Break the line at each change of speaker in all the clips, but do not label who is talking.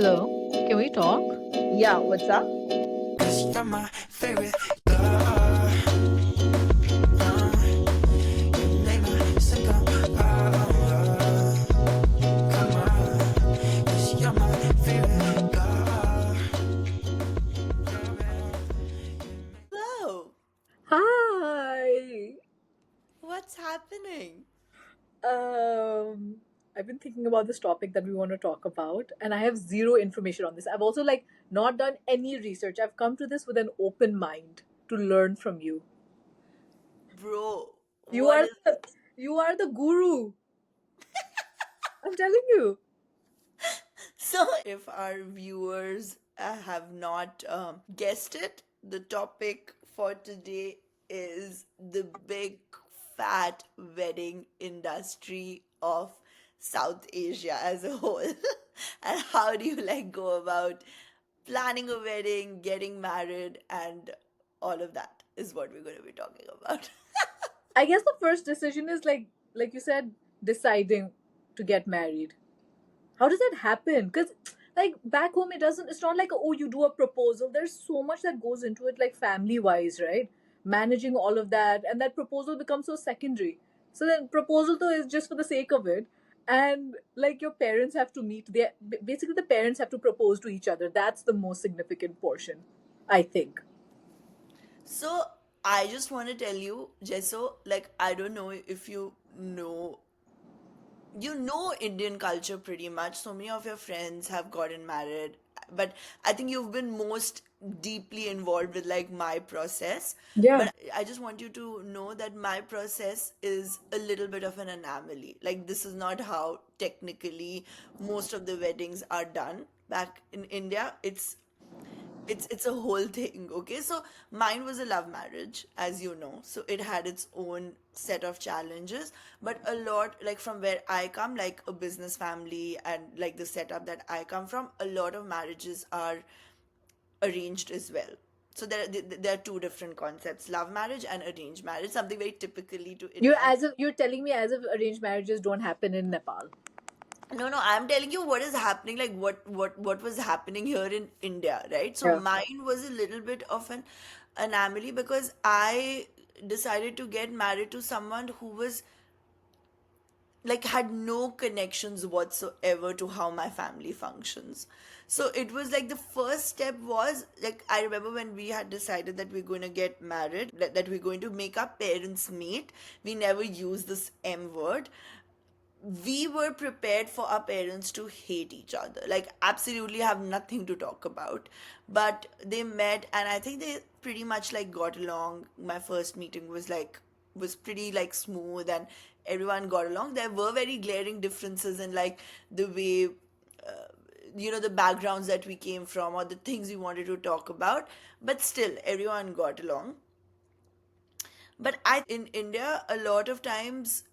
Hello, can we talk?
Yeah, what's up?
You're my favorite girl. You make my simple come on. 'Cause you're my favorite girl.
Hello.
Hi.
What's happening?
Um, I've been thinking about this topic that we want to talk about, and I have zero information on this. I've also not done any research. I've come to this with an open mind to learn from you.
Bro,
You
what
are
is
the, you are the guru. I'm telling you.
so if our viewers have not guessed it, the topic for today is the big fat wedding industry of South Asia as a whole. And how do you go about planning a wedding, getting married, and all of that is what we're going to be talking about.
I guess the first decision is like you said, deciding to get married. How does that happen? Because like back home, it's not like, oh, you do a proposal. There's so much that goes into it, like family wise, right? Managing all of that, and that proposal becomes so secondary. So then proposal though is just for the sake of it, and like your parents have to meet. Basically the parents have to propose to each other. That's the most significant portion, I think.
So I just want to tell you, Jesso, I don't know if you know Indian culture pretty much. So many of your friends have gotten married, but I think you've been most deeply involved with my process.
Yeah.
But I just want you to know that my process is a little bit of an anomaly. Like, this is not how technically most of the weddings are done back in India. It's a whole thing. Okay, so mine was a love marriage, as you know, so it had its own set of challenges. But a lot, like, from where I come, like a business family, and like the setup that I come from, a lot of marriages are arranged as well. So there are two different concepts: love marriage and arranged marriage, something very typically to Indian.
You're telling me as if arranged marriages don't happen in Nepal.
No, no, I'm telling you what is happening, like what was happening here in India, right? So
Yeah.
mine was a little bit of an anomaly because I decided to get married to someone who was had no connections whatsoever to how my family functions. So it was like the first step was like, I remember when we had decided that we're going to get married, that we're going to make our parents meet. We never use this M word. We were prepared for our parents to hate each other, like absolutely have nothing to talk about. But they met, and I think they pretty much got along. My first meeting was pretty smooth, and everyone got along. There were very glaring differences in the way, the backgrounds that we came from, or the things we wanted to talk about, but still everyone got along. But I think in India, a lot of times,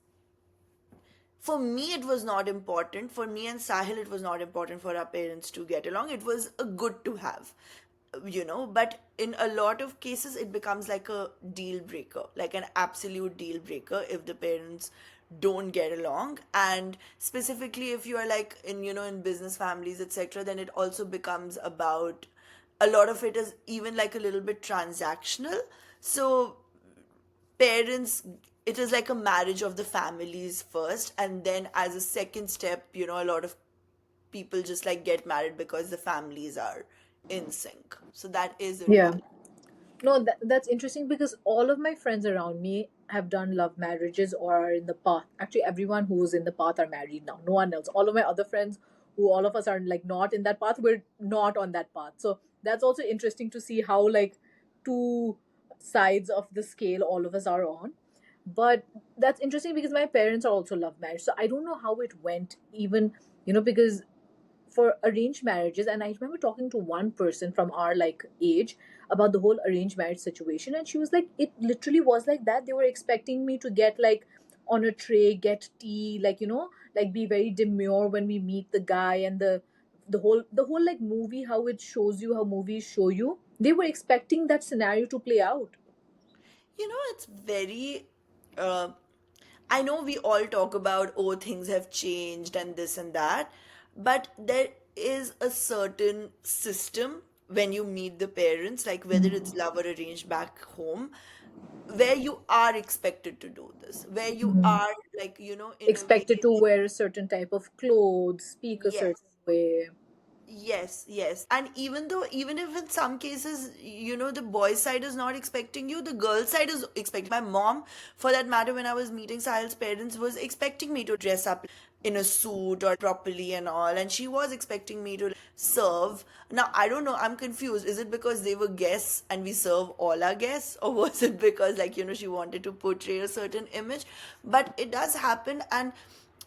for me it was not important. For me and Sahil, it was not important for our parents to get along. It was a good to have, but in a lot of cases it becomes like a deal breaker, like an absolute deal breaker, if the parents don't get along. And specifically if you are in business families, etc., then it also becomes about, a lot of it is even a little bit transactional. So parents, it is like a marriage of the families first, and then as a second step, a lot of people just get married because the families are in sync. So that is a
Yeah.
reality.
No, that's interesting because all of my friends around me have done love marriages or are in the path. Actually, everyone who's in the path are married now. No one else. All of my other friends, who all of us are like not in that path, we're not on that path. So that's also interesting to see how like two sides of the scale all of us are on. But that's interesting because my parents are also love marriage. So I don't know how it went, even, because for arranged marriages, and I remember talking to one person from our like age about the whole arranged marriage situation, and she was like, it literally was like that. They were expecting me to get like on a tray, get tea, like, like be very demure when we meet the guy, and the whole like movie, how it shows you, how movies show you, they were expecting that scenario to play out.
It's very, uh, I know we all talk about, oh, things have changed and this and that, but there is a certain system when you meet the parents, like whether it's love or arranged back home, where you are expected to do this, where you are, like, in a way,
Expected to wear a certain type of clothes, speak a
yes.
certain way.
Yes, yes. And even if in some cases, the boys' side is not expecting you, the girls' side is expecting. My mom, for that matter, when I was meeting Sahil's parents, was expecting me to dress up in a suit or properly and all. And she was expecting me to, like, serve. Now, I don't know, I'm confused. Is it because they were guests and we serve all our guests? Or was it because, like, she wanted to portray a certain image? But it does happen. And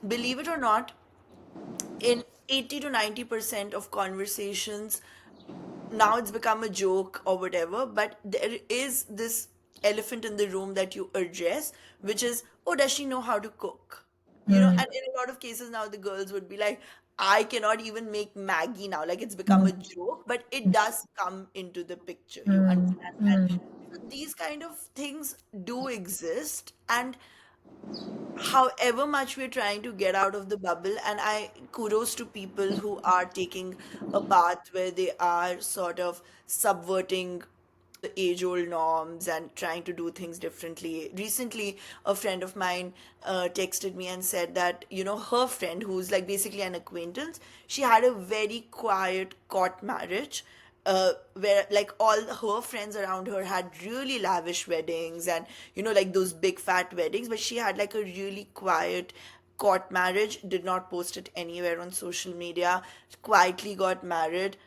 believe it or not, in 80 to 90% of conversations, now it's become a joke or whatever, but there is this elephant in the room that you address, which is, oh, does she know how to cook? And in a lot of cases now, the girls would be like, I cannot even make Maggie now. Like, it's become a joke, but it does come into the picture. You understand? And so these kind of things do exist. And however much we're trying to get out of the bubble, and I kudos to people who are taking a path where they are sort of subverting the age old norms and trying to do things differently. Recently, a friend of mine texted me and said that, her friend, who's like basically an acquaintance, she had a very quiet court marriage, where like all her friends around her had really lavish weddings and, like those big fat weddings, but she had like a really quiet court marriage, did not post it anywhere on social media, quietly got married,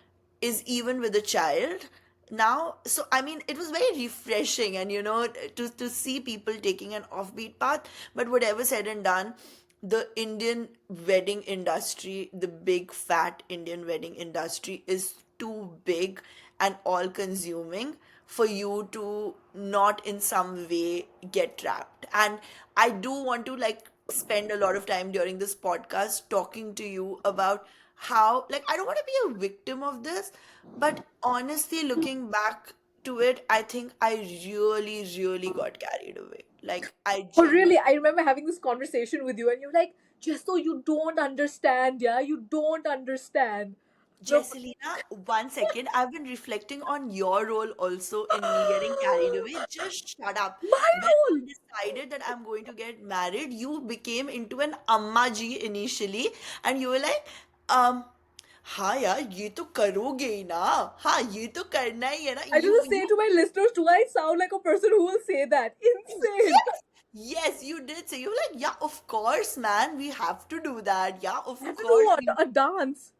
is even with a child now. So I mean, it was very refreshing, and to see people taking an offbeat path. But whatever said and done, the Indian wedding industry, the big fat Indian wedding industry, is too big and all consuming for you to not in some way get trapped. And I do want to, like, spend a lot of time during this podcast talking to you about how, like, I don't want to be a victim of this, but honestly, looking back to it, I think I really, really got carried away. Like, I
Oh,
genuinely.
really? I remember having this conversation with you, and you're like, just so you don't understand, yeah? You don't understand. No,
Jesselina, 1 second. I've been reflecting on your role also in me getting carried away. Just shut up.
my
When
role!
I decided that I'm going to get married, you became into an amma ji initially, and you were like, um, हाँ यार ये तो करोगे ही ना, हाँ ये तो करना ही है ना,
I do
you
the same
you
to my listeners. Do I sound like a person who will say that? Insane!
yes, yes, you did say, you were like, yeah, of course, man, we have to do that, yeah, of
I have to do
course
what?
we.
A dance.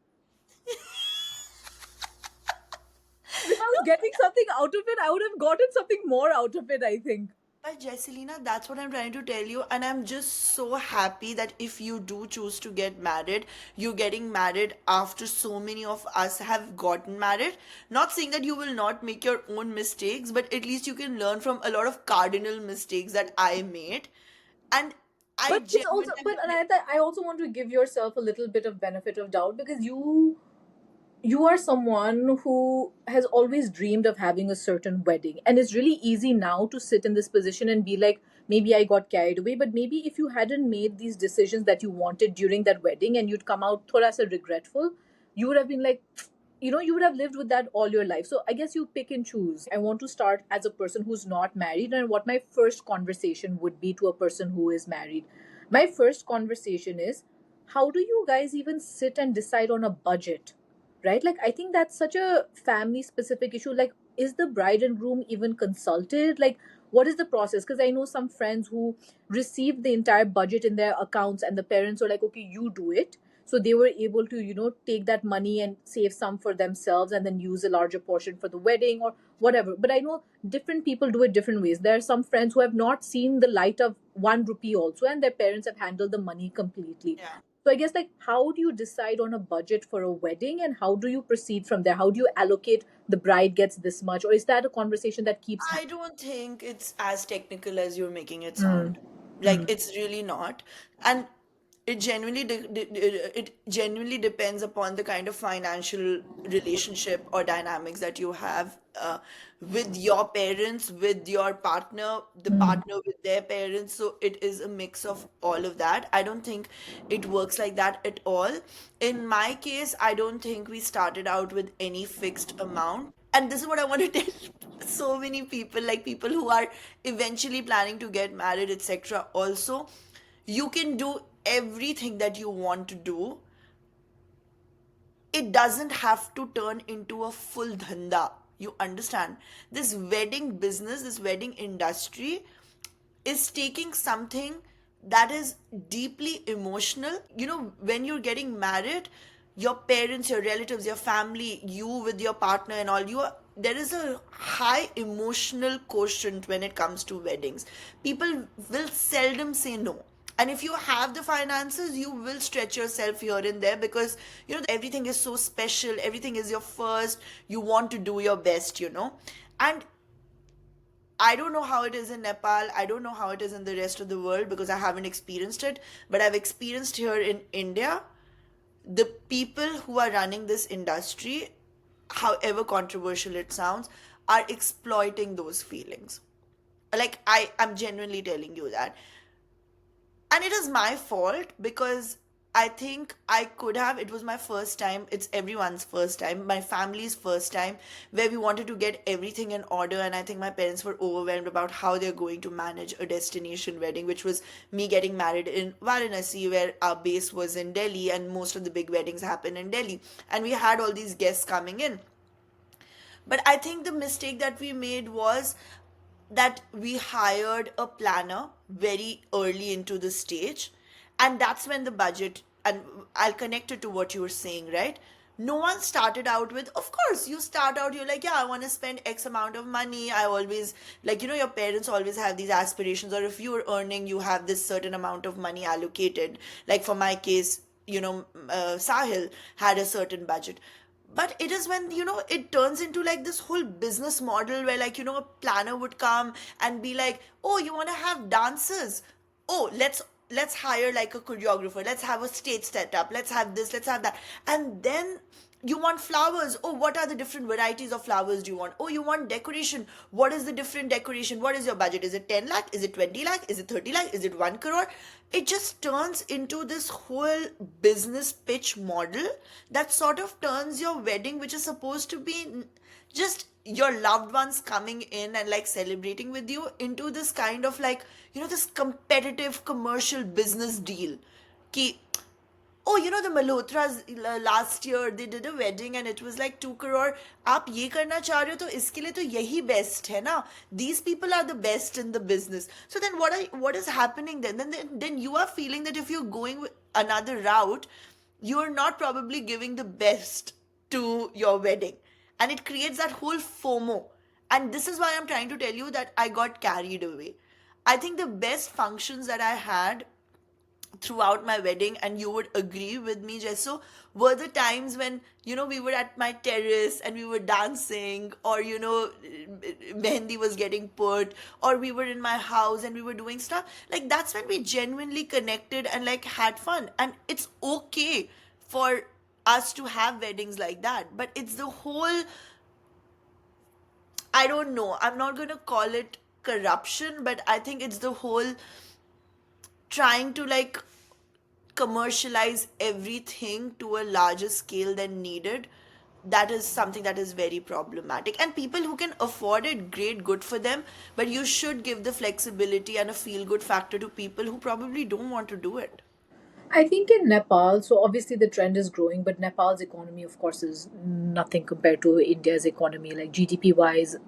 If I was getting something out of it, I would have gotten something more out of it, I think.
But Jesselina, that's what I'm trying to tell you, and I'm just so happy that if you do choose to get married, you're getting married after so many of us have gotten married. Not saying that you will not make your own mistakes, but at least you can learn from a lot of cardinal mistakes that I made. And I
But it's also,
genuinely,
but Anahita, I also want to give yourself a little bit of benefit of doubt because you are someone who has always dreamed of having a certain wedding, and it's really easy now to sit in this position and be like, maybe I got carried away, but maybe if you hadn't made these decisions that you wanted during that wedding and you'd come out thoda sa regretful, you would have been like, you would have lived with that all your life. So I guess you pick and choose. I want to start as a person who's not married, and what my first conversation would be to a person who is married. My first conversation is, how do you guys even sit and decide on a budget? Right? Like, I think that's such a family specific issue. Like, is the bride and groom even consulted? Like, what is the process? Because I know some friends who received the entire budget in their accounts, and the parents were like, okay, you do it. So they were able to, take that money and save some for themselves and then use a larger portion for the wedding or whatever. But I know different people do it different ways. There are some friends who have not seen the light of 1 rupee also, and their parents have handled the money completely.
yeah.
So I guess, like, how do you decide on a budget for a wedding, and how do you proceed from there? How do you allocate the bride gets this much, or is that a conversation that keeps
I
happening?
don't think it's as technical as you're making it
Mm,
sound. Like,
mm,
it's really not. And it genuinely depends upon the kind of financial relationship or dynamics that you have with your parents, with your partner, the partner with their parents. So it is a mix of all of that. I don't think it works like that at all. In my case, I don't think we started out with any fixed amount. And this is what I want to tell so many people, like people who are eventually planning to get married, etc. Also, you can do everything that you want to do. It doesn't have to turn into a full dhanda. You understand? This wedding business, this wedding industry is taking something that is deeply emotional. You know, when you're getting married, your parents, your relatives, your family, you with your partner and all, there is a high emotional quotient when it comes to weddings. People will seldom say no. And if you have the finances, you will stretch yourself here and there, because everything is so special, everything is your first, you want to do your best. And I don't know how it is in Nepal. I don't know how it is in the rest of the world because I haven't experienced it. But I've experienced here in India, the people who are running this industry, however controversial it sounds, are exploiting those feelings. Like, I'm genuinely telling you that. And it is my fault because I think I could have. It was my first time. It's everyone's first time. My family's first time, where we wanted to get everything in order. And I think my parents were overwhelmed about how they're going to manage a destination wedding, which was me getting married in Varanasi, where our base was in Delhi, and most of the big weddings happen in Delhi. And we had all these guests coming in. But I think the mistake that we made was that we hired a planner very early into the stage. And that's when the budget, and I'll connect it to what you were saying, right? No one started out with, of course, you start out, you're like, yeah, I want to spend X amount of money. I always, like, your parents always have these aspirations, or if you're earning, you have this certain amount of money allocated. Like for my case, Sahil had a certain budget. But it is when it turns into like this whole business model where, like, a planner would come and be like, oh, you want to have dances, oh, let's hire like a choreographer, let's have a stage setup, let's have this, let's have that. And then you want flowers, oh, what are the different varieties of flowers do you want? Oh, you want decoration, what is the different decoration, what is your budget? Is it 10 lakh, is it 20 lakh, is it 30 lakh, is it 1 crore? It just turns into this whole business pitch model that sort of turns your wedding, which is supposed to be just your loved ones coming in and like celebrating with you, into this kind of like this competitive commercial business deal. Ki, oh, the Malhotras last year, they did a wedding and it was like 2 crore. आप ये करना चाह रहे हो तो इसके लिए तो यही best है ना. These people are the best in the business. So then what is happening then? Then you are feeling that if you're going with another route, you're not probably giving the best to your wedding. And it creates that whole FOMO. And this is why I'm trying to tell you that I got carried away. I think the best functions that I had throughout my wedding, and you would agree with me, Jesso, were the times when we were at my terrace and we were dancing, or mehendi was getting put, or we were in my house and we were doing stuff like that's when we genuinely connected and like had fun. And it's okay for us to have weddings like that, but it's the whole, I don't know, I'm not going to call it corruption, but I think it's the whole trying to like commercialize everything to a larger scale than needed. That is something that is very problematic, and people who can afford it, great, good for them, but you should give the flexibility and a feel good factor to people who probably don't want to do it.
I think in Nepal, so obviously the trend is growing, but Nepal's economy, of course, is nothing compared to India's economy, like GDP wise,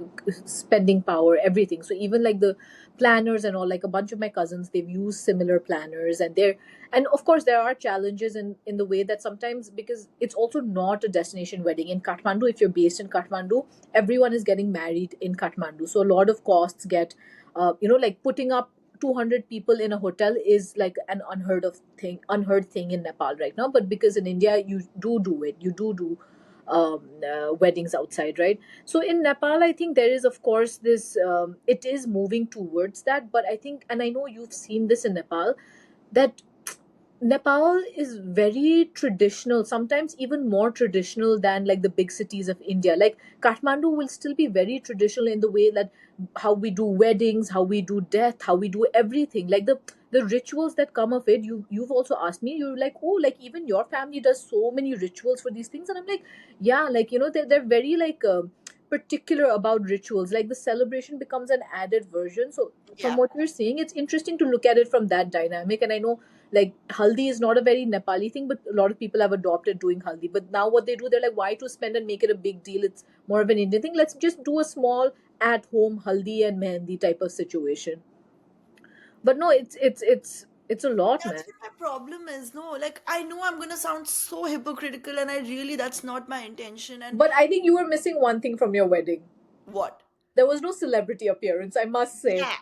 spending power, everything. So even like the planners and all, like a bunch of my cousins, they've used similar planners, and of course there are challenges in the way that sometimes, because it's also not a destination wedding in Kathmandu. If you're based in Kathmandu, everyone is getting married in Kathmandu, so a lot of costs get, like putting up 200 people in a hotel is like an unheard thing in Nepal right now. But because in India you do it, you do weddings outside, right? So in Nepal, I think there is, of course, this, it is moving towards that. But I think, and I know you've seen this in Nepal, that Nepal is very traditional, sometimes even more traditional than like the big cities of India. Like Kathmandu will still be very traditional in the way that how we do weddings, how we do death, how we do everything. Like the rituals that come of it. You've also asked me. You're like, oh, like even your family does so many rituals for these things, and I'm like, yeah, like they're very like particular about rituals. Like the celebration becomes an added version. So from
Yeah.
what you're saying, it's interesting to look at it from that dynamic. And I know like haldi is not a very Nepali thing, but a lot of people have adopted doing haldi. But now what they do, they're like, why to spend and make it a big deal? It's more of an Indian thing. Let's just do a small at home haldi and mehendi type of situation. But no, it's a lot, man.
That's what my problem is. No, like I know I'm gonna sound so hypocritical, and I really that's not my intention. And
But I think you were missing one thing from your wedding.
what?
There was no celebrity appearance, I must say.
Yeah,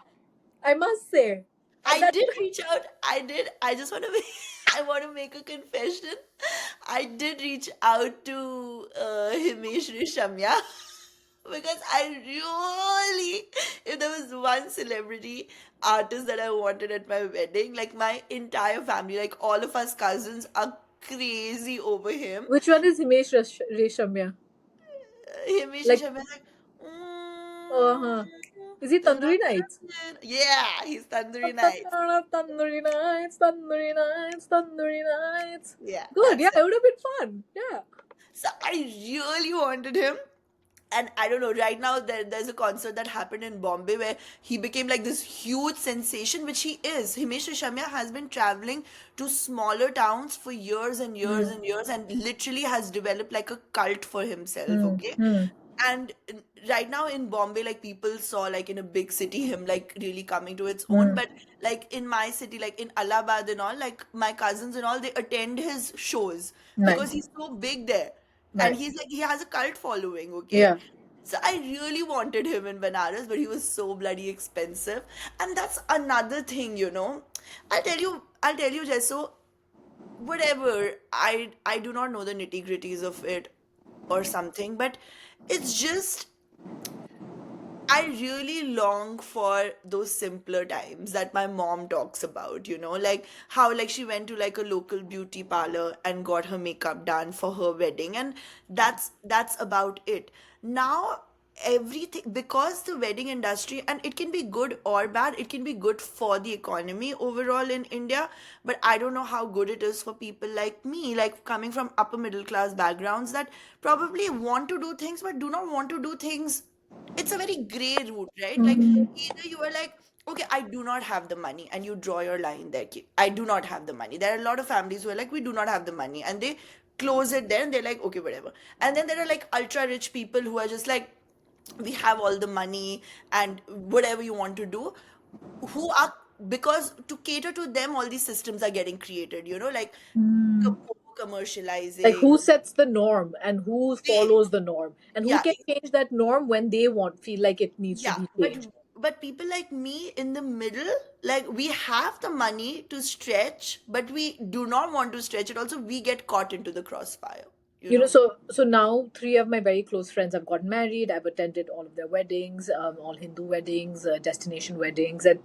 I must say.
I
That
did reach out. I did. I just want to make. I want to make a confession. I did reach out to Himesh Reshamya because I really, if there was one celebrity artist that I wanted at my wedding, like my entire family, like all of us cousins are crazy over him.
which one is Himesh Reshamya?
Himesh
Like,
Reshamya is like,
uh-huh. Is he Tandoori Nights?
yeah, he's Tandoori Nights.
Tandoori nights, tandoori nights, tandoori nights.
Yeah,
Good,
that's
yeah,
it.
it would have been fun. Yeah.
So I really wanted him. And I don't know, right now there's a concert that happened in Bombay where he became like this huge sensation, which he is. Himesh Reshamya has been traveling to smaller towns for years and years
Hmm.
and years and literally has developed like a cult for himself,
Hmm.
okay?
Hmm.
And right now in Bombay, like people saw like in a big city him like really coming to its own.
Hmm.
But like in my city, like in Allahabad and all, like my cousins and all, they attend his shows because
Nice.
he's so big there. And
Nice.
he's like, he has a cult following, okay?
Yeah.
So I really wanted him in Banaras, but he was so bloody expensive. And that's another thing, you know. I'll tell you, Jesso, whatever. I do not know the nitty-gritties of it or something, but it's just I really long for those simpler times that my mom talks about, like how like she went to like a local beauty parlor and got her makeup done for her wedding, and that's about it. Now everything, because the wedding industry, and it can be good or bad, it can be good for the economy overall in India, but I don't know how good it is for people like me, like coming from upper middle class backgrounds that probably want to do things but do not want to do things. It's a very gray route, right? Like either you are like, okay, I do not have the money, and you draw your line there. I do not have the money. There are a lot of families who are like, we do not have the money, and they close it there, and they're like, okay, whatever. And then there are like ultra rich people who are just like, we have all the money and whatever you want to do, who are, because to cater to them, all these systems are getting created. Like
Hmm. Like
commercializing.
who sets the norm and who
They,
follows the norm and who
yeah,
can change that norm when they want feel like it needs to
yeah,
be
but
changed.
people like me in the middle, like we have the money to stretch, but we do not want to stretch it. Also, we get caught into the crossfire, you know?
So now three of my very close friends have gotten married. I've attended all of their weddings, all Hindu weddings, destination weddings, and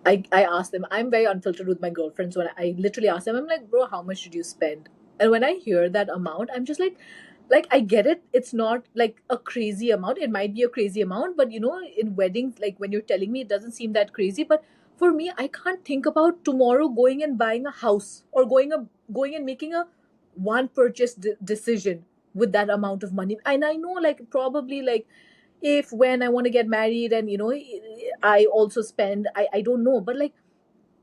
I asked them. I'm very unfiltered with my girlfriends. When I literally ask them, I'm like, bro, how much did you spend? And when I hear that amount, I'm just like I get it. It's not like a crazy amount. It might be a crazy amount, but in weddings, like when you're telling me, it doesn't seem that crazy. But for me, I can't think about tomorrow going and buying a house or going and making a one purchase decision with that amount of money. And I know, like probably like if when I want to get married and I also spend, I don't know, but like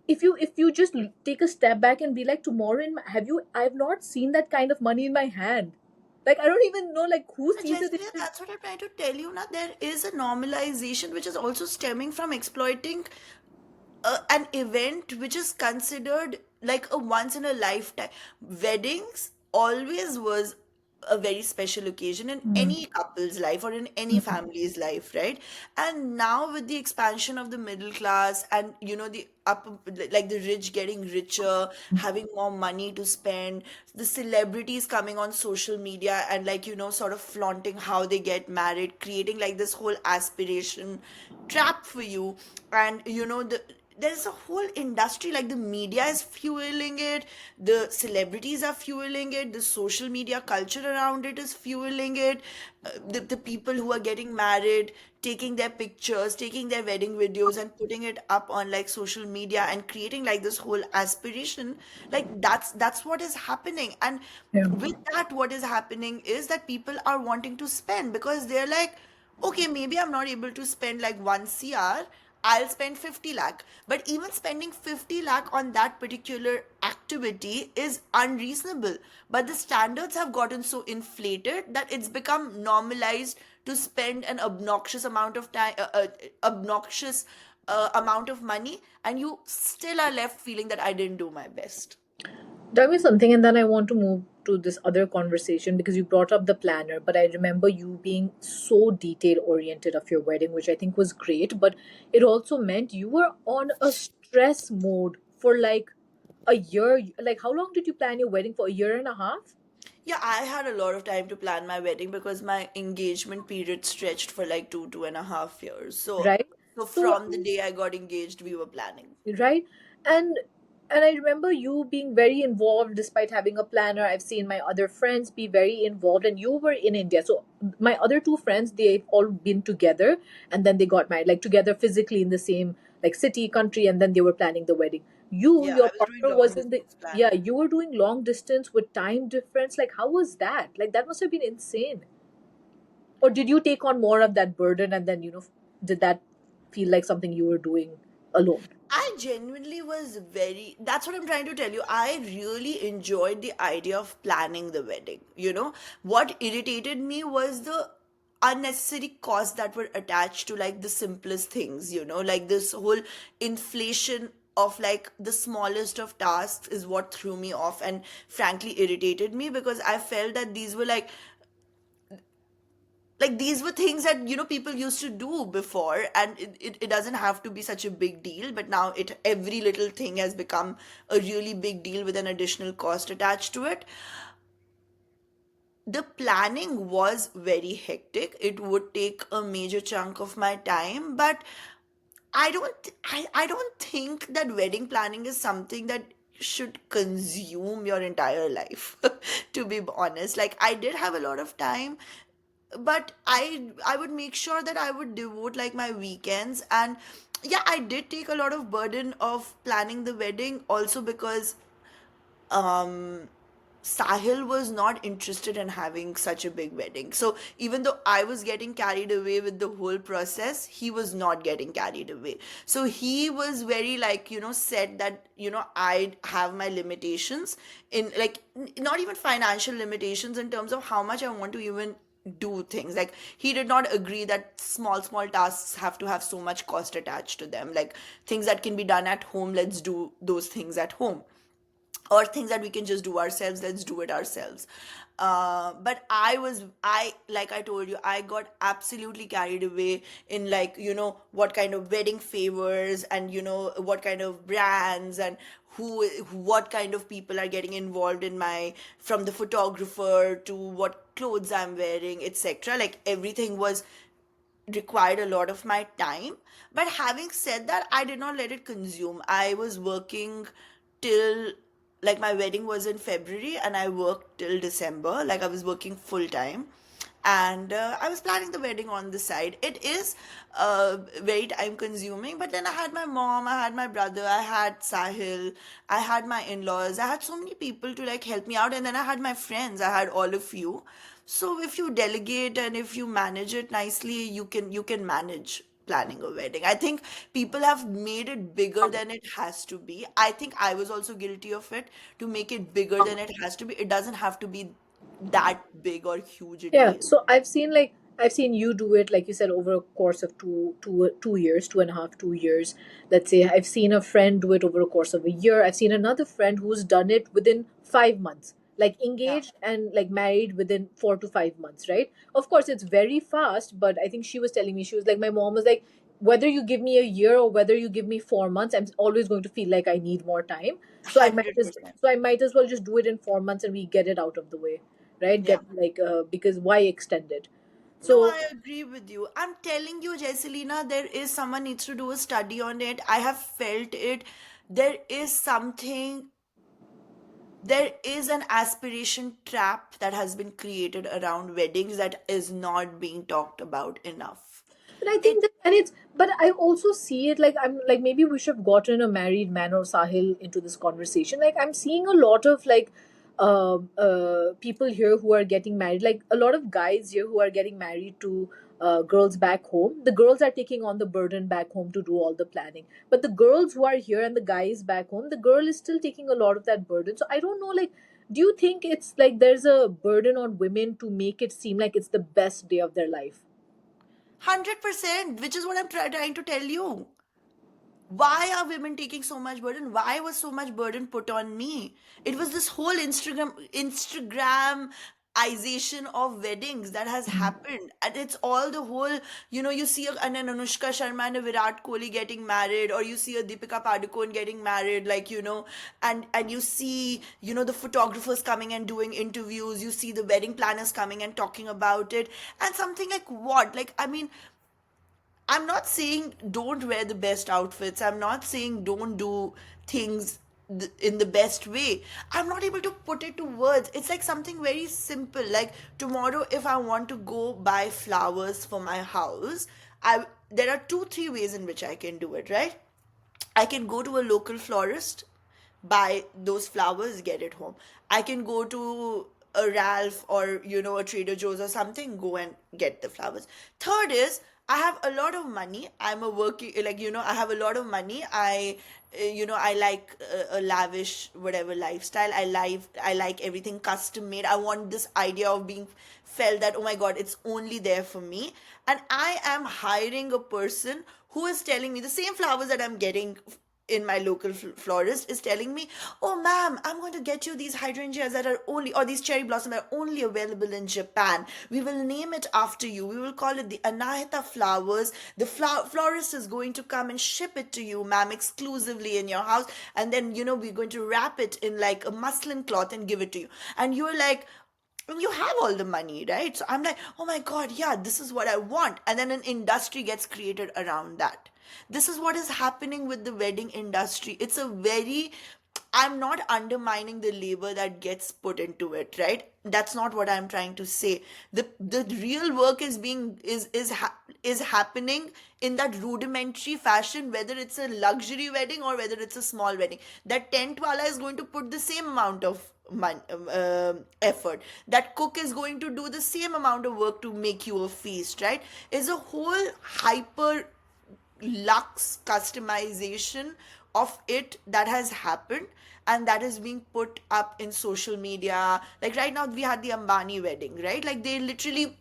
if you just take a step back and be like tomorrow have you I've not seen that kind of money in my hand. Like I don't even know like who sees it.
Jessica, that's what I'm trying to tell you now. There is a normalization which is also stemming from exploiting an event which is considered like a once in a lifetime. Weddings always was a very special occasion in
Mm,
any couple's life or in any
mm,
family's life, right? And now with the expansion of the middle class and the upper, like the rich getting richer, having more money to spend, the celebrities coming on social media and like sort of flaunting how they get married, creating like this whole aspiration trap for you. And there's a whole industry, like the media is fueling it, the celebrities are fueling it, the social media culture around it is fueling it. The people who are getting married, taking their pictures, taking their wedding videos and putting it up on like social media and creating like this whole aspiration, like that's what is happening. And
Yeah.
with that, what is happening is that people are wanting to spend because they're like, okay, maybe I'm not able to spend like 1 CR, I'll spend 50 lakh. But even spending 50 lakh on that particular activity is unreasonable. But the standards have gotten so inflated that it's become normalized to spend an obnoxious amount of time, obnoxious amount of money, and you still are left feeling that I didn't do my best.
Tell me something, and then I want to move to this other conversation because you brought up the planner. But I remember you being so detail oriented of your wedding, which I think was great. But it also meant you were on a stress mode for like a year. Like, how long did you plan your wedding for? A year and a half,
Yeah, I had a lot of time to plan my wedding because my engagement period stretched for like 2.5 years.
right?
So
So
from the day I got engaged, we were planning.
right, and I remember you being very involved despite having a planner. I've seen my other friends be very involved, and you were in India. So my other two friends, they've all been together, and then they got married, like together physically in the same like city, country, and then they were planning the wedding. You,
Yeah,
your
I was doing
partner was
long
in the,
distance
yeah,
planning.
you were doing long distance with time difference. Like, how was that? Like, that must have been insane. Or did you take on more of that burden, and then did that feel like something you were doing alone?
I genuinely was very, that's what I'm trying to tell you. I really enjoyed the idea of planning the wedding. What irritated me was the unnecessary costs that were attached to like the simplest things, like this whole inflation of like the smallest of tasks is what threw me off and frankly irritated me because I felt that these were like these were things that people used to do before, and it doesn't have to be such a big deal, but now it every little thing has become a really big deal with an additional cost attached to it. The planning was very hectic. It would take a major chunk of my time, but I don't think that wedding planning is something that should consume your entire life. To be honest, like I did have a lot of time, but I would make sure that I would devote like my weekends. And yeah, I did take a lot of burden of planning the wedding also because um Sahil was not interested in having such a big wedding. So even though I was getting carried away with the whole process, he was not getting carried away. So he was very like, said that, I have my limitations in like not even financial limitations in terms of how much I want to even do things. Like he did not agree that small tasks have to have so much cost attached to them. Like things that can be done at home, let's do those things at home, or things that we can just do ourselves, let's do it ourselves. But I like I told you, I got absolutely carried away in like what kind of wedding favors and what kind of brands and what kind of people are getting involved in my, from the photographer to what clothes I'm wearing, etc. Like everything was required a lot of my time. But having said that, I did not let it consume. I was working till, like, my wedding was in February and I worked till December. Like, I was working full time. And I was planning the wedding on the side. It is very time consuming, but then I had my mom, I had my brother, I had Sahil, I had my in laws, I had so many people to like help me out, and then I had my friends, I had all of you. So if you delegate and if you manage it nicely, you can manage planning a wedding. I think people have made it bigger than it has to be. I think I was also guilty of it, to make it bigger than it has to be. It doesn't have to be that big or huge a
Yeah,
deal.
so I've seen you do it like you said over a course of 2 years, 2.5, 2 years. Let's say I've seen a friend do it over a course of a year. I've seen another friend who's done it within 5 months, like
Yeah,
engaged and like married within 4 to 5 months, right? Of course, it's very fast, but I think she was telling me, she was like, my mom was like, whether you give me a year or whether you give me 4 months, I'm always going to feel like I need more time. So I might as
100%.
so I might as well just do it in 4 months and we get it out of the way, right?
Yeah.
Get like because why extend it?
No,
So
I agree with you. I'm telling you, Jesselina, there is someone needs to do a study on it. I have felt it. There is something, there is an aspiration trap that has been created around weddings that is not being talked about enough.
but I
It
think that, and it's, but I also see it like, I'm like, maybe we should have gotten a married man or Sahil into this conversation. Like, I'm seeing a lot of like, people here who are getting married. Like, a lot of guys here who are getting married to girls back home. The girls are taking on the burden back home to do all the planning. But the girls who are here and the guys back home, the girl is still taking a lot of that burden. So I don't know, like, do you think it's like there's a burden on women to make it seem like it's the best day of their life?
100%, which is what I'm trying to tell you. Why are women taking so much burden? Why was so much burden put on me? It was this whole Instagramization of weddings that has happened, and it's all the whole, you see an Anushka Sharma and a Virat Kohli getting married, or you see a Deepika Padukone getting married, like, and you see, the photographers coming and doing interviews, you see the wedding planners coming and talking about it, and something like what, like, I mean, I'm not saying don't wear the best outfits. I'm not saying don't do things in the best way. I'm not able to put it to words. It's like something very simple. Like tomorrow, if I want to go buy flowers for my house, there are two, three ways in which I can do it, right? I can go to a local florist, buy those flowers, get it home. I can go to a Ralph or a Trader Joe's or something, go and get the flowers. Third is I have a lot of money. I'm a working, like, I have a lot of money. I like a lavish whatever lifestyle. I like everything custom made. I want this idea of being felt that, oh my god, it's only there for me, and I am hiring a person who is telling me the same flowers that I'm getting in my local florist is telling me, oh ma'am, I'm going to get you these hydrangeas that are only, or these cherry blossom that are only available in Japan. We will name it after you. We will call it the Anahita flowers. The florist is going to come and ship it to you, ma'am, exclusively in your house, and then we're going to wrap it in like a muslin cloth and give it to you. And you're like, you have all the money, right? So I'm like, oh my god, yeah, this is what I want. And then an industry gets created around that. This is what is happening with the wedding industry. It's a very, I'm not undermining the labor that gets put into it, right? That's not what I'm trying to say. The real work is being is happening in that rudimentary fashion, whether it's a luxury wedding or whether it's a small wedding. That tent wala is going to put the same amount of effort. That cook is going to do the same amount of work to make you a feast, right? Is a whole hyper luxe customization of it that has happened, and that is being put up in social media. Like right now we had the Ambani wedding, right? Like they literally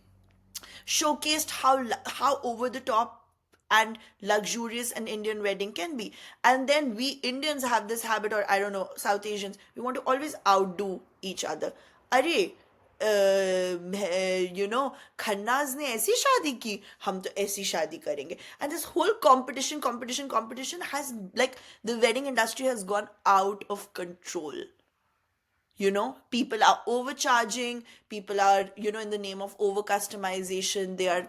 showcased how over the top and luxurious an Indian wedding can be. And then we Indians have this habit, or I don't know, South Asians, we want to always outdo each other. Arey, Khanna's ने ऐसी शादी की, हम तो ऐसी शादी करेंगे. And this whole competition has, like, the wedding industry has gone out of control. People are overcharging. People are, in the name of over customization, they are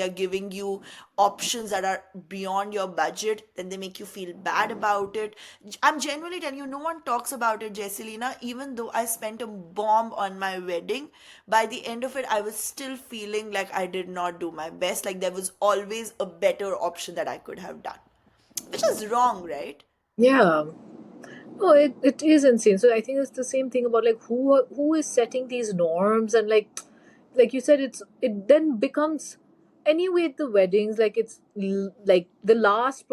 giving you options that are beyond your budget. Then they make you feel bad about it. I'm genuinely telling you, no one talks about it, Jesselina. Even though I spent a bomb on my wedding, by the end of it I was still feeling like I did not do my best. Like there was always a better option that I could have done, which is wrong, right?
Yeah. Oh, it is insane. So I think it's the same thing about like who is setting these norms, and like you said, it then becomes, anyway at the weddings, like like the last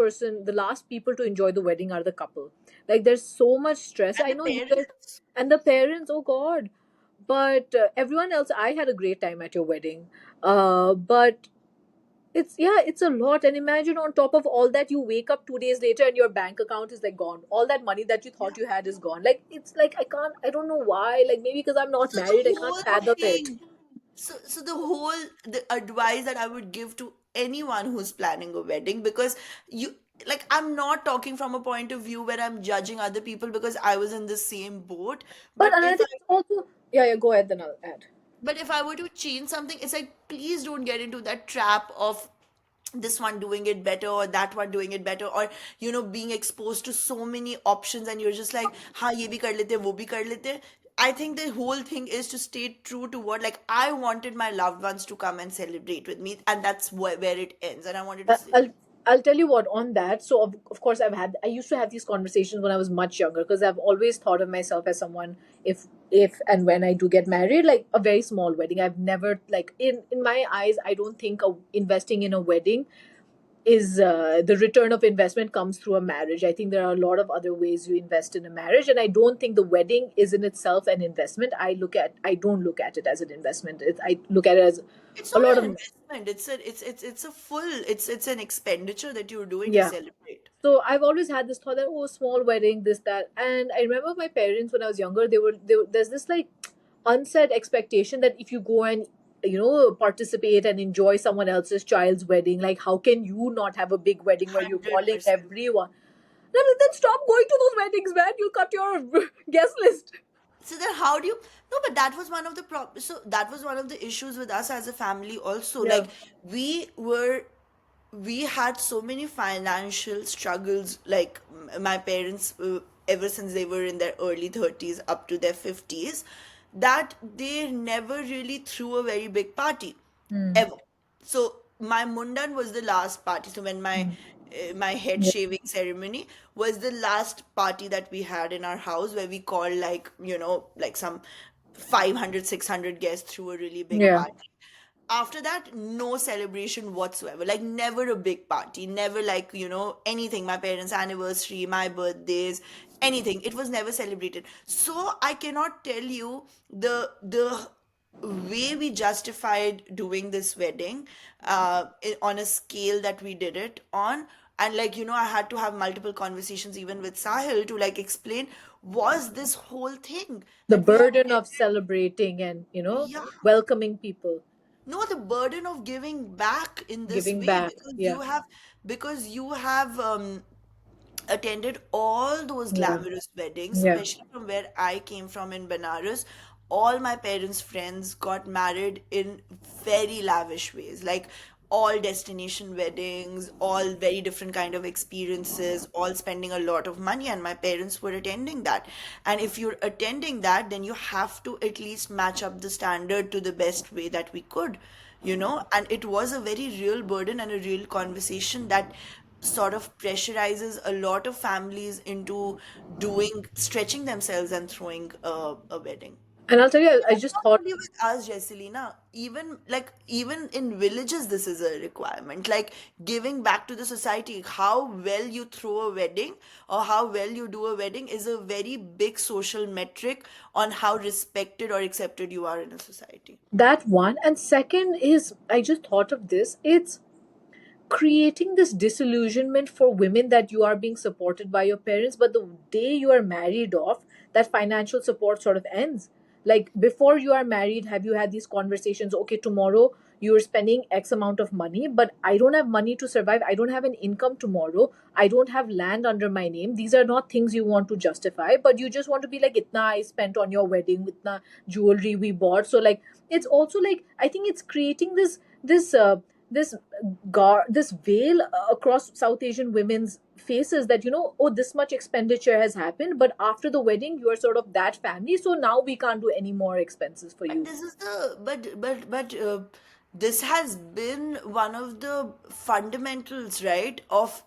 people to enjoy the wedding are the couple. Like there's so much stress.
And
I
the
know you guys
parents.
and the parents. Oh God. But everyone else, I had a great time at your wedding. But it's, yeah, it's a lot. And imagine on top of all that, you wake up 2 days later and your bank account is like gone. All that money that you thought you had is gone. Like, it's like, I don't know why. Like, maybe because I'm not
So the
married, I can't
whole
fathom it.
thing. So the advice that I would give to anyone who's planning a wedding, because you, like, I'm not talking from a point of view where I'm judging other people because I was in the same boat.
But
But
another
if
thing
I
is also, yeah, yeah, go ahead, then I'll add.
But if I were to change something, it's like, please don't get into that trap of this one doing it better or that one doing it better, or being exposed to so many options and you're just like, ha, ye bhi kar lete, wo bhi kar lete. I think the whole thing is to stay true to what, like, I wanted my loved ones to come and celebrate with me, and that's where it ends, and I wanted to
Uh,
say,
I'll I'll tell you what on that. So of course I used to have these conversations when I was much younger because I've always thought of myself as someone, if and when I do get married, like a very small wedding. I've never, like, in my eyes, I don't think investing in a wedding is the return of investment comes through a marriage. I think there are a lot of other ways you invest in a marriage, and I don't think the wedding is in itself an investment. I don't look at it as an investment. I look at it as
it's
a
not
lot
an
of,
investment, it's a full, it's an expenditure that you're doing to
yeah.
celebrate.
So I've always had this thought that, oh, small wedding, this, that. And I remember my parents when I was younger, there's this like unsaid expectation that if you go and participate and enjoy someone else's child's wedding, like how can you not have a big wedding where you're calling
100%.
everyone? Then stop going to those weddings, man. You'll cut your guest list.
So then how do you, no, but that was one of the so that was one of the issues with us as a family also.
Yeah.
Like, we were, we had so many financial struggles, like, my parents, ever since they were in their early 30s up to their 50s, that they never really threw a very big party,
Hmm.
ever. So my mundan was the last party. So when
Hmm.
my head
Yeah.
shaving ceremony was the last party that we had in our house, where we called, like, like some 500, 600 guests through a really big
Yeah.
party. After that, no celebration whatsoever. Like, never a big party, never, like, anything. My parents' anniversary, my birthdays, anything. It was never celebrated. So I cannot tell you the way we justified doing this wedding, on a scale that we did it on. And, like, I had to have multiple conversations even with Sahil to, like, explain, was this whole thing
The
that we have
burden of
never,
celebrating and
yeah,
welcoming people,
no, the burden of giving back in this
giving
way,
back. Yeah.
because you have attended all those
Yeah.
glamorous weddings,
Yeah.
especially from where I came from in Benares. All my parents' friends got married in very lavish ways, like all destination weddings, all very different kind of experiences, all spending a lot of money, and my parents were attending that. And if you're attending that, then you have to at least match up the standard to the best way that we could, and it was a very real burden and a real conversation that sort of pressurizes a lot of families into doing, stretching themselves and throwing a wedding.
And I'll tell you, I
That's
just
not
thought
only with us, Jesselina. Even in villages, this is a requirement. Like, giving back to the society, how well you throw a wedding or how well you do a wedding is a very big social metric on how respected or accepted you are in a society.
that one. And second is, I just thought of this. It's creating this disillusionment for women that you are being supported by your parents, but the day you are married off, that financial support sort of ends. Like, before you are married, have you had these conversations? Okay, tomorrow you're spending X amount of money, but I don't have money to survive. I don't have an income tomorrow. I don't have land under my name. These are not things you want to justify, but you just want to be like, itna I spent on your wedding, itna jewelry we bought. So, like, it's also like, I think it's creating this this veil across South Asian women's faces, that oh, this much expenditure has happened, but after the wedding you are sort of that family, so now we can't do any more expenses for
But
you.
this is the but this has been one of the fundamentals, right, of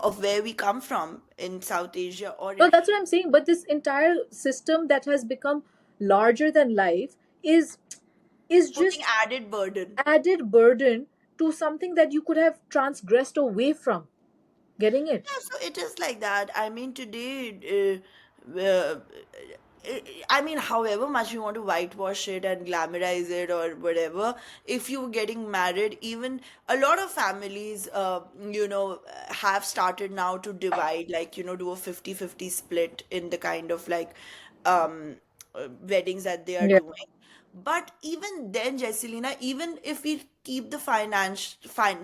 of where we come from in South Asia, or
No, that's what I'm saying, but this entire system that has become larger than life is
putting
just
added burden.
added burden to something that you could have transgressed away from. Getting it?
Yeah, so it is like that. I mean, today, I mean, however much you want to whitewash it and glamorize it or whatever, if you're getting married, even a lot of families, have started now to divide, like, do a 50-50 split in the kind of, like, weddings that they are
Yeah.
doing. But even then, Jesselina, even if we keep the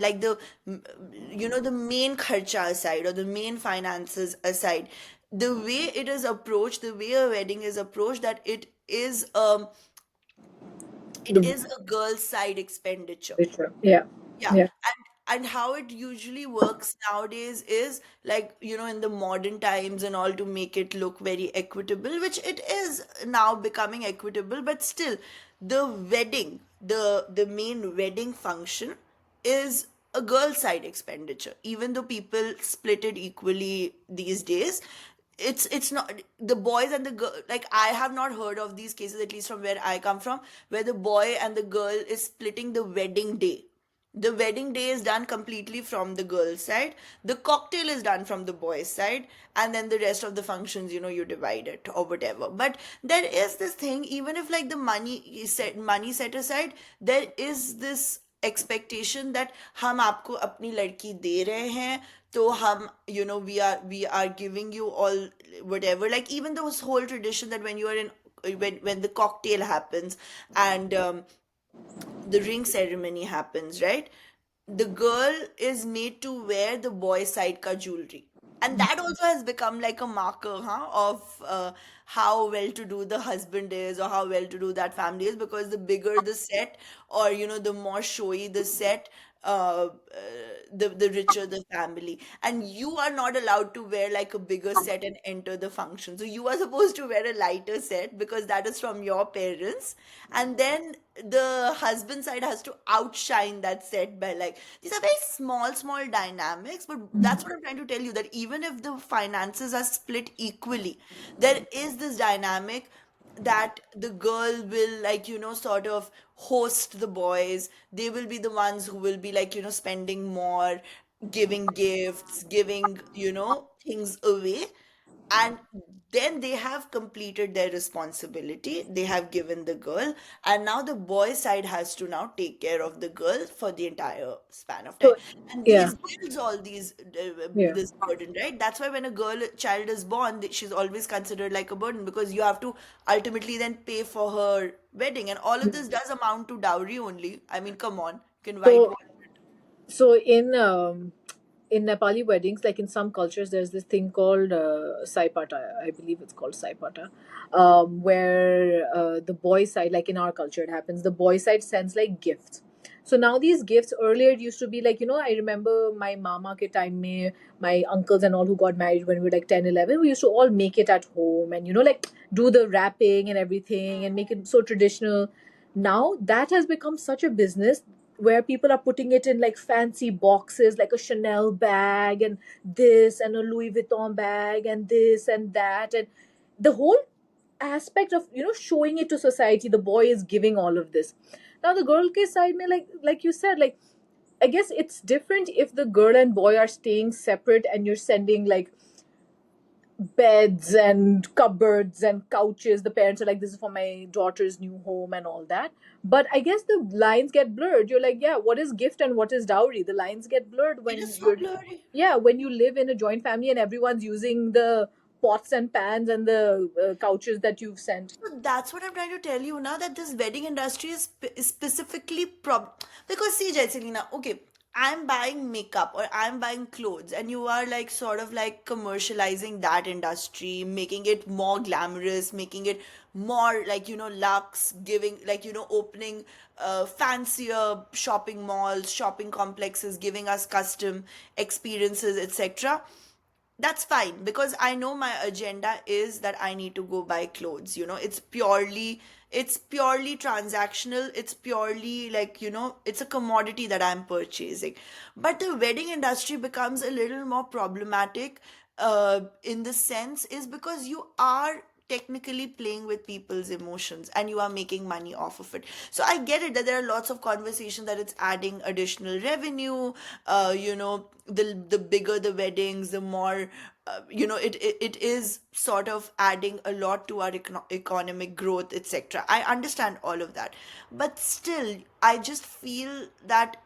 like the main kharcha aside, or the main finances aside, the way it is approached, the way a wedding is approached, that it is It is a girl's side expenditure.
Yeah,
Yeah.
yeah.
And how it usually works nowadays is like, in the modern times and all, to make it look very equitable, which it is now becoming equitable, but still the wedding, the main wedding function is a girl side expenditure. Even though people split it equally these days, it's not the boys and the girl. Like, I have not heard of these cases, at least from where I come from, where the boy and the girl is splitting the wedding day. The wedding day is done completely from the girl's side. The cocktail is done from the boy's side. And then the rest of the functions, you divide it or whatever. But there is this thing, even if like the money set aside, there is this expectation that हम आपको अपनी लड़की दे रहे हैं, तो हम, we are giving you all whatever. Like, even those whole tradition that when you are in, when the cocktail happens, and the ring ceremony happens, right? The girl is made to wear the boy side ka jewelry. And that also has become like a marker, of how well to do the husband is, or how well to do that family is, because the bigger the set, or the more showy the set, the richer the family. And you are not allowed to wear like a bigger set and enter the function. So you are supposed to wear a lighter set because that is from your parents. And then the husband side has to outshine that set by, like, these are very small dynamics. But that's what I'm trying to tell you, that even if the finances are split equally, there is this dynamic that the girl will, like, sort of host the boys. They will be the ones who will be, like, spending more, giving gifts, giving, things away. And then they have completed their responsibility, they have given the girl, and now the boy side has to now take care of the girl for the entire span of time.
So
And
yeah,
these builds all these
yeah.
this burden, right? That's why when a girl child is born, she's always considered like a burden, because you have to ultimately then pay for her wedding, and all of this does amount to dowry only. I mean, come on, you can
So
whitewash.
so in Nepali weddings, like in some cultures, there's this thing called saipata. I believe it's called saipata, where the boy side, like in our culture, it happens. The boy side sends like gifts. So now these gifts, earlier it used to be like, I remember my mama ke time mein, my uncles and all who got married when we were like 10, 11, we used to all make it at home and, like do the wrapping and everything and make it so traditional. Now that has become such a business where people are putting it in like fancy boxes, like a Chanel bag and this and a Louis Vuitton bag and this and that. And the whole aspect of, showing it to society, the boy is giving all of this. Now the girl case side may, like you said, like I guess it's different if the girl and boy are staying separate and you're sending like beds and cupboards and couches. The parents are like, this is for my daughter's new home and all that. But I guess the lines get blurred. You're like, yeah, what is gift and what is dowry? The lines get blurred
It
when
is so
you're,
blurry.
yeah, when you live in a joint family and everyone's using the pots and pans and the couches that you've sent.
So that's what I'm trying to tell you now, that this wedding industry is specifically because see, Jaiselina, okay, I'm buying makeup or I'm buying clothes, and you are like sort of like commercializing that industry, making it more glamorous, making it more like, luxe, giving like, opening fancier shopping malls, shopping complexes, giving us custom experiences, etc. That's fine, because I know my agenda is that I need to go buy clothes. It's purely transactional. It's purely like, it's a commodity that I'm purchasing. But the wedding industry becomes a little more problematic, in the sense, is because you are technically playing with people's emotions and you are making money off of it. So I get it that there are lots of conversation that it's adding additional revenue. The bigger the weddings, the more, it is sort of adding a lot to our economic growth, etc. I understand all of that, but still I just feel that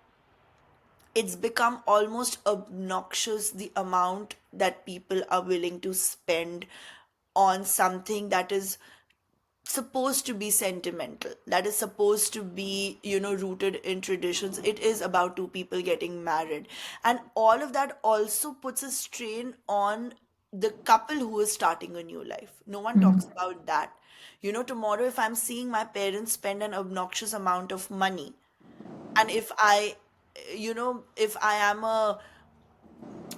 it's become almost obnoxious, the amount that people are willing to spend on something that is supposed to be sentimental, that is supposed to be, rooted in traditions. It is about two people getting married, and all of that also puts a strain on the couple who is starting a new life. No one talks about that. Tomorrow, if I'm seeing my parents spend an obnoxious amount of money, and if I am a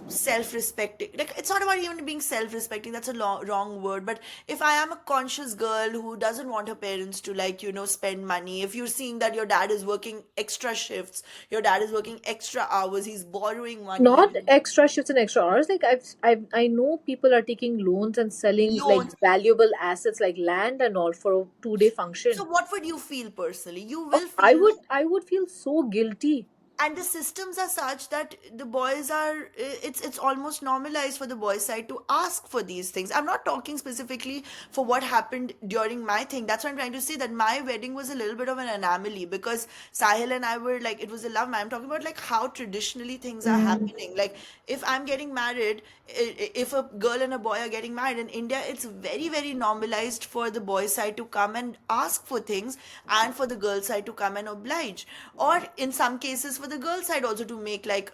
self-respecting, like, it's not about even being self-respecting, that's a wrong word, but if I am a conscious girl who doesn't want her parents to, like, spend money, if you're seeing that your dad is working extra shifts, your dad is working extra hours, he's borrowing money,
Not extra shifts and extra hours. Like I know people are taking loans and selling like
loans.
valuable assets like land and all for a 2 day
So
function.
what would you feel personally? You
Oh,
will
I
feel,
would
no?
I would feel so guilty.
And the systems are such that the boys are, it's almost normalized for the boys side to ask for these things. I'm not talking specifically for what happened during my thing. That's what I'm trying to say, that my wedding was a little bit of an anomaly, because Sahil and I were like, it was a love marriage. I'm talking about like how traditionally things are happening. Like, if I'm getting married, if a girl and a boy are getting married in India, it's very, very normalized for the boy side to come and ask for things, and for the girl side to come and oblige, or in some cases for the girl side also to make, like,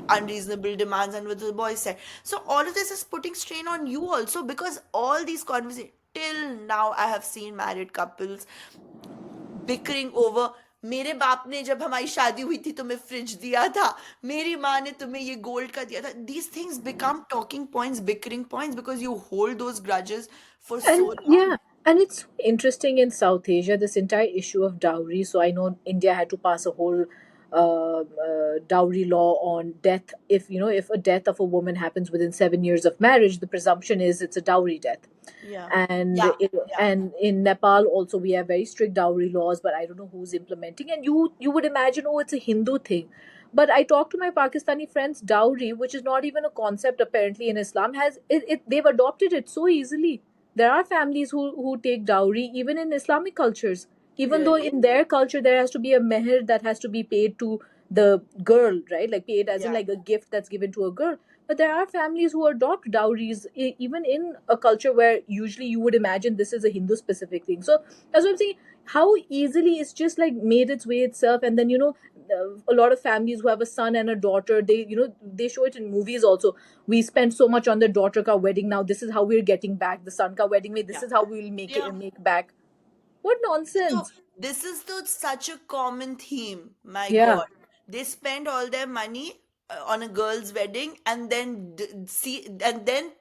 unreasonable demands, and with the boy side. So all of this is putting strain on you also, because all these conversations, till now I have seen married couples bickering over, मेरे बाप ने जब हमारी शादी हुई थी तुम्हें fridge दिया था, मेरी माँ ने तुम्हें ये गोल्ड का दिया था. These things become talking points, bickering points, because you hold those grudges for so
And
long.
yeah, and it's interesting in South Asia, this entire issue of dowry. So I know India had to pass a whole dowry law on death. If if a death of a woman happens within 7 years of marriage, the presumption is it's a dowry death.
Yeah.
And
Yeah. Yeah.
in Nepal also we have very strict dowry laws, but I don't know who's implementing. And you would imagine, oh, it's a Hindu thing. But I talked to my Pakistani friends, dowry, which is not even a concept apparently in Islam, has they've adopted it so easily. There are families who take dowry even in Islamic cultures, even though
Really?
in their culture there has to be a meher that has to be paid to the girl, right? Like paid as in
Yeah.
like a gift that's given to a girl. But there are families who adopt dowries, even in a culture where usually you would imagine this is a Hindu specific thing. So that's what I'm saying. How easily it's just like made its way itself. And then a lot of families who have a son and a daughter, they show it in movies also. We spent so much on the daughter ka wedding, now this is how we're getting back the son ka wedding, this
Yeah.
is how we'll
Yeah.
make back. What
So
nonsense.
this is such a common theme. My
Yeah.
God, they spend all their money on a girl's wedding, and then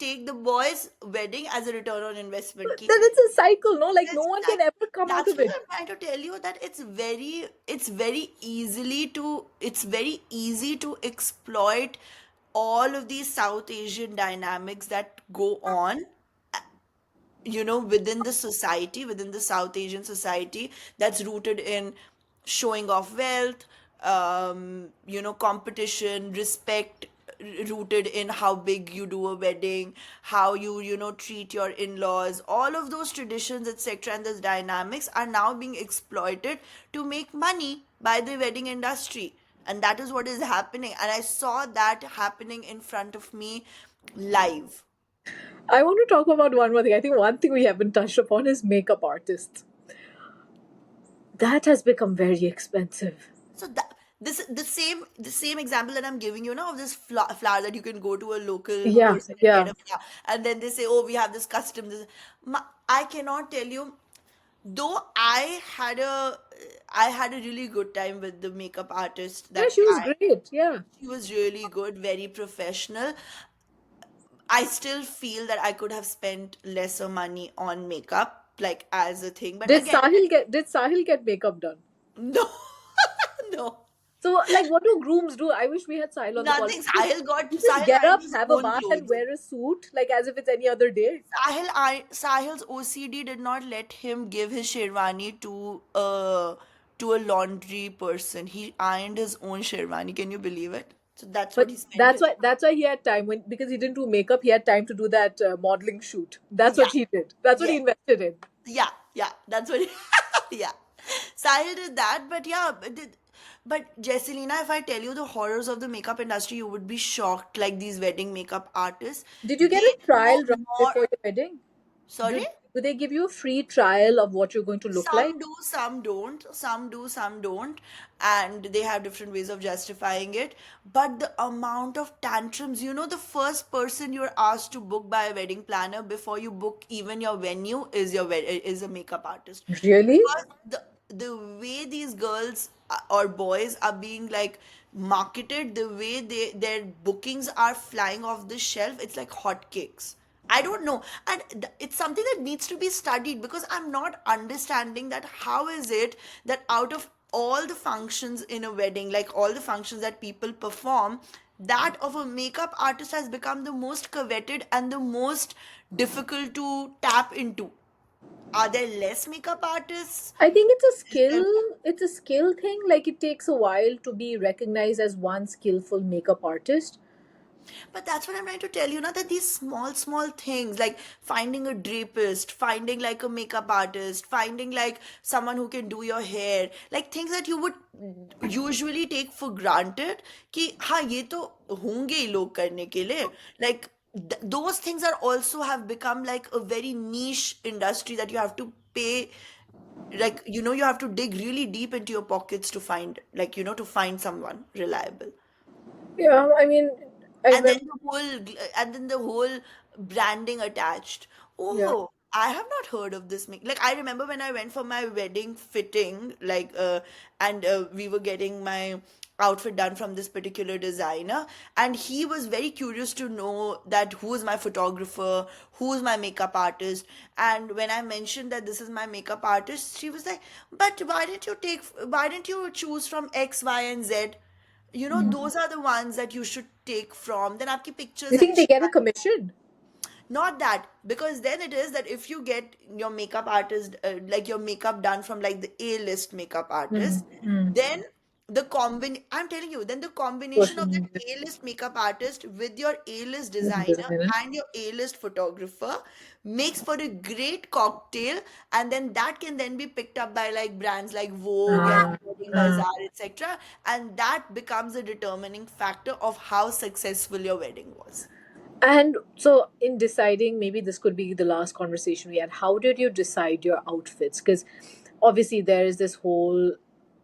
take the boy's wedding as a return on investment.
Then it's a cycle, no? Like no
That's
one can ever come out
that's
of
what
it.
I'm trying to tell you, that it's very easy to exploit all of these South Asian dynamics that go on, within the South Asian society, that's rooted in showing off wealth, competition, respect, rooted in how big you do a wedding, how you treat your in-laws. All of those traditions, etc., and those dynamics are now being exploited to make money by the wedding industry. And that is what is happening, and I saw that happening in front of me live.
I want to talk about one more thing. I think one thing we haven't touched upon is makeup artists. That has become very expensive.
So that this the same example that I'm giving you now, of this flower that you can go to a local
Yeah,
person and get
yeah.
a flower, and then they say, "Oh, we have this custom." I cannot tell you. Though I had a really good time with the makeup artist
Yeah,
that
she was
I.
great. Yeah.
She was really good, very professional. I still feel that I could have spent lesser money on makeup, like, as a thing. But again,
Did Sahil get makeup done?
no, no.
So, like, what do grooms do? I wish we had Sahil on the call.
Nothing.
He just
Sahil
get
ironed
up,
his
have a
own
bath, and
clothes.
wear a suit, like as if it's any other day.
Sahil's OCD did not let him give his sherwani to a laundry person. He ironed his own sherwani. Can you believe it? So that's what
But
he spent his.
that's why he had time, because he didn't do makeup. He had time to do that modeling shoot. That's
Yeah,
what he did. That's what
yeah,
he invested in.
yeah, yeah. That's what. Yeah, Sahil did that, but yeah, but Jesselina, if I tell you the horrors of the makeup industry, you would be shocked. Like, these wedding makeup artists,
Did you get
they
a
know
trial run
more.
before your wedding?
Sorry.
Do they give you a free trial of what you're going to look like?
Some do, some don't. Some do, some don't. And they have different ways of justifying it. But the amount of tantrums, the first person you're asked to book by a wedding planner before you book even your venue is is a makeup artist.
Really?
Because the way these girls or boys are being like marketed, the way their bookings are flying off the shelf, it's like hotcakes. I don't know. And it's something that needs to be studied because I'm not understanding that how is it that out of all the functions in a wedding, like all the functions that people perform, that of a makeup artist has become the most coveted and the most difficult to tap into. Are there less makeup artists?
I think it's a
Is there?
skill. It's a skill thing. Like it takes a while to be recognized as one skillful makeup artist.
But that's what I'm trying to tell you now, that these small, small things like finding a drapist, finding like a makeup artist, finding like someone who can do your hair, like things that you would usually take for granted कि हाँ ये तो होंगे ही लोग करने के लिए, like those things are also have become like a very niche industry that you have to pay, like you have to dig really deep into your pockets to find, like to find someone reliable.
Yeah, I mean, I
and then
remember.
the whole and then the whole branding attached.
Yeah.
Oh, I have not heard of this like I remember when I went for my wedding fitting, like and we were getting my outfit done from this particular designer, and he was very curious to know that who's my photographer, who's my makeup artist. And when I mentioned that this is my makeup artist, she was like, but why didn't you choose from X, Y, and Z? Those are the ones that you should take from. Then आपकी
You
pictures
think they
अच्छी
get a
आएंगी.
commission?
Not that, because then it is that if you get your makeup artist, like your makeup done from like the A-list makeup artist,
Mm.
then I'm telling you, then the combination of that
Person
A-list makeup artist with your A-list designer
designer.
and your A-list photographer makes for a great cocktail, and then that can then be picked up by like brands like Vogue and
Uh,
Wedding
uh.
Bazaar, etc., and that becomes a determining factor of how successful your wedding was.
And so, in deciding, maybe this could be the last conversation we had. How did you decide your outfits? Because obviously, there is this whole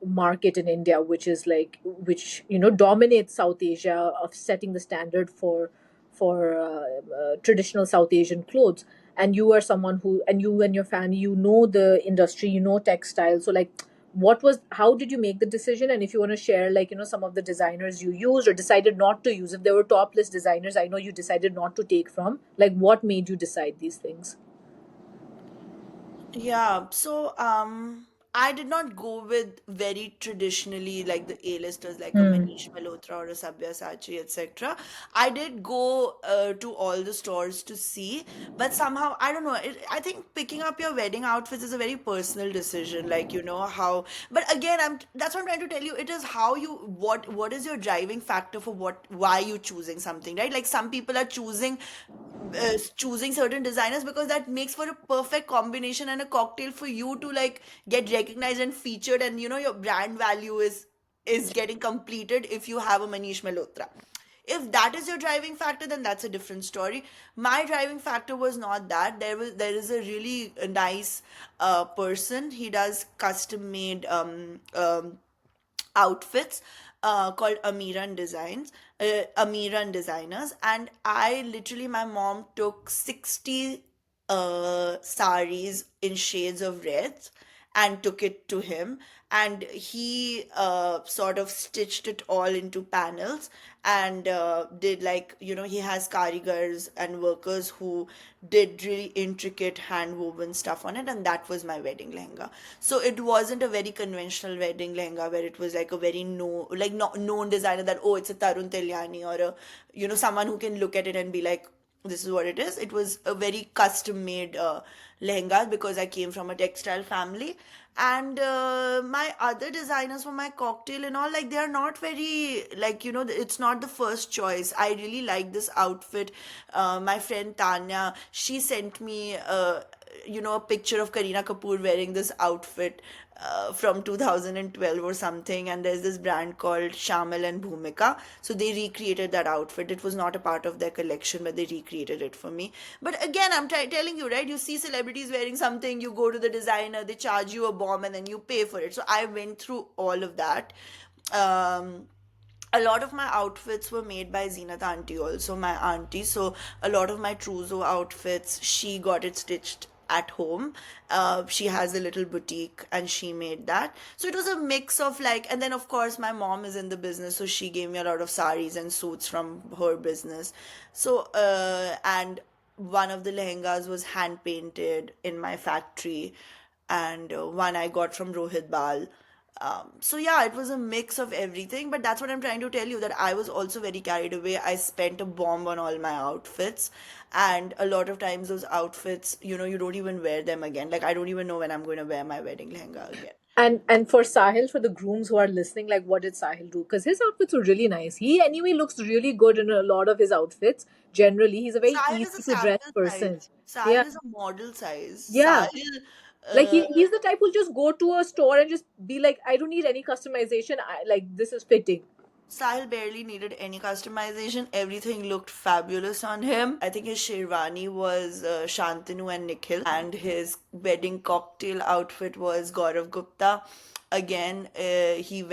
market in India, which is like, which dominates South Asia of setting the standard for traditional South Asian clothes. And you are someone who, and you and your family, the industry, textile. So, like, how did you make the decision? And if you want to share, like, some of the designers you used or decided not to use, if there were top list designers I know you decided not to take from, like, what made you decide these things?
Yeah, so I did not go with very traditionally like the A-listers like a
Hmm.
Manish Malhotra or a Sabyasachi, etc. I did go to all the stores to see, but somehow I don't know. I think picking up your wedding outfits is a very personal decision. Like how, but again, that's what I'm trying to tell you. It is how you what is your driving factor for why you choosing something, right? Like some people are choosing certain designers because that makes for a perfect combination and a cocktail for you to like get recognized and featured, and your brand value is getting completed if you have a Manish Malhotra. If that is your driving factor, then that's a different story. My driving factor was not that. There is a really nice person. He does custom made outfits called Amiran Designers, and I literally my mom took 60 saris in shades of red and took it to him, and he sort of stitched it all into panels and did like he has karigars and workers who did really intricate hand woven stuff on it, and that was my wedding lehenga. So it wasn't a very conventional wedding lehenga where it was like a very not known designer that, oh, it's a Tarun Telyani or a someone who can look at it and be like, this is what it is. It was a very custom made lehenga because I came from a textile family. And my other designers for my cocktail and all, like, they are not very, like, it's not the first choice. I really like this outfit. My friend Tanya, she sent me a picture of Kareena Kapoor wearing this outfit from 2012 or something, and there's this brand called Shamal and Bhumika, so they recreated that outfit. It was not a part of their collection, but they recreated it for me. But again, I'm telling you, right, you see celebrities celebrity is wearing something, you go to the designer, they charge you a bomb, and then you pay for it. So I went through all of that. Um, a lot of my outfits were made by Zinat auntie, also my auntie. So a lot of my trousseau outfits, she got it stitched at home. She has a little boutique and she made that. So it was a mix of like, and then of course my mom is in the business, so she gave me a lot of saris and suits from her business. So and one of the lehengas was hand painted in my factory, and one I got from Rohit Bal. So yeah, it was a mix of everything, but that's what I'm trying to tell you, that I was also very carried away. I spent a bomb on all my outfits, and a lot of times those outfits, you don't even wear them again. Like I don't even know when I'm going to wear my wedding lehenga again.
And for Sahil, for the grooms who are listening, like what did Sahil do? Because his outfits were really nice. He anyway looks really good in a lot of his outfits. Generally, he's a very
Sahil is a
easy to dress
sample
person.
size.
Yeah,
Sahil is a model size.
yeah.
Sahil,
Like
uh,
he's the type who'll just go to a store and just be like, I don't need any customization. Like this is fitting.
Sahil barely needed any customization. Everything looked fabulous on him. I think his sherwani was Shantanu and Nikhil, and his wedding cocktail outfit was Gaurav Gupta. Again, he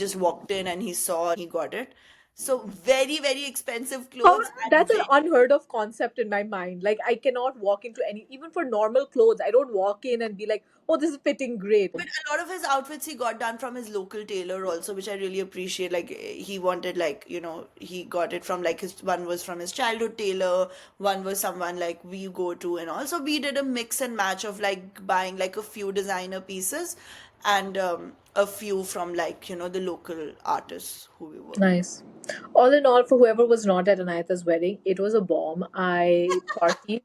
just walked in and he saw and he got it. So very, very expensive
How
clothes and
that's an
very.
unheard of concept in my mind. Like I cannot walk into any, even for normal clothes. I don't walk in and be like, oh, this is fitting great.
But a lot of his outfits he got done from his local tailor also, which I really appreciate. Like he wanted, like, he got it from, like, his one was from his childhood tailor, one was someone like we go to, and also we did a mix and match of like buying like a few designer pieces and a few from, like, the local artists who we work with.
Nice. All in all, for whoever was not at Anahita's wedding, it was a bomb. I partied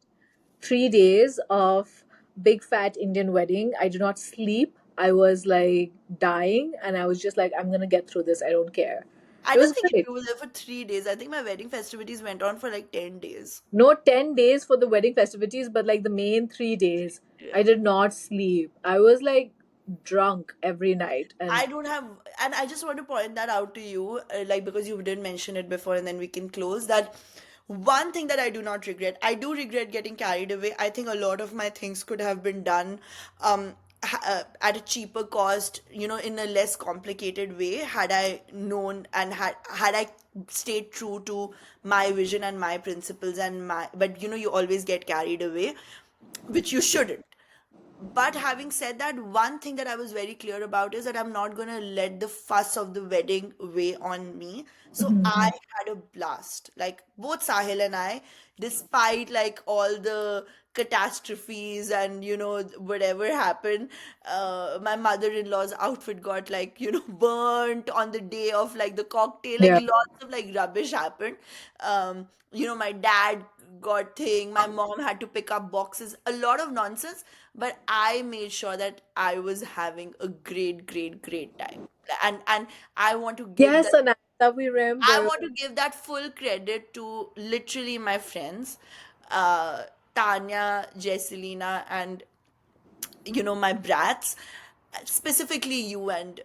3 days of big fat Indian wedding. I did not sleep. I was like dying, and I was just like, I'm gonna get through this. I don't care.
I
It was
don't think
great.
you were there for 3 days. I think my wedding festivities went on for like 10 days.
No 10 days for the wedding festivities, but like the main 3 days, I
Yeah.
did not sleep. I was like drunk every night, and
I don't have, and I just want to point that out to you, like, because you did mention it before, and then we can close that. One thing that I do not regret, I do regret getting carried away. I think a lot of my things could have been done at a cheaper cost, in a less complicated way, had I known and had I stayed true to my vision and my principles and my, but you always get carried away, which you shouldn't. But having said that, one thing that I was very clear about is that I'm not going to let the fuss of the wedding weigh on me. So I had a blast. Like both Sahil and I, despite like all the catastrophes and whatever happened, my mother-in-law's outfit got, like, burnt on the day of like the cocktail. Like
yeah.
lots of like rubbish happened. My dad got thing, my mom had to pick up boxes, a lot of nonsense, but I made sure that I was having a great, great, great time. And I want to give
Yes,
that,
Anahita, we
I
remember.
want to give that full credit to literally my friends, Tanya, Jesselina, and my brats, specifically you and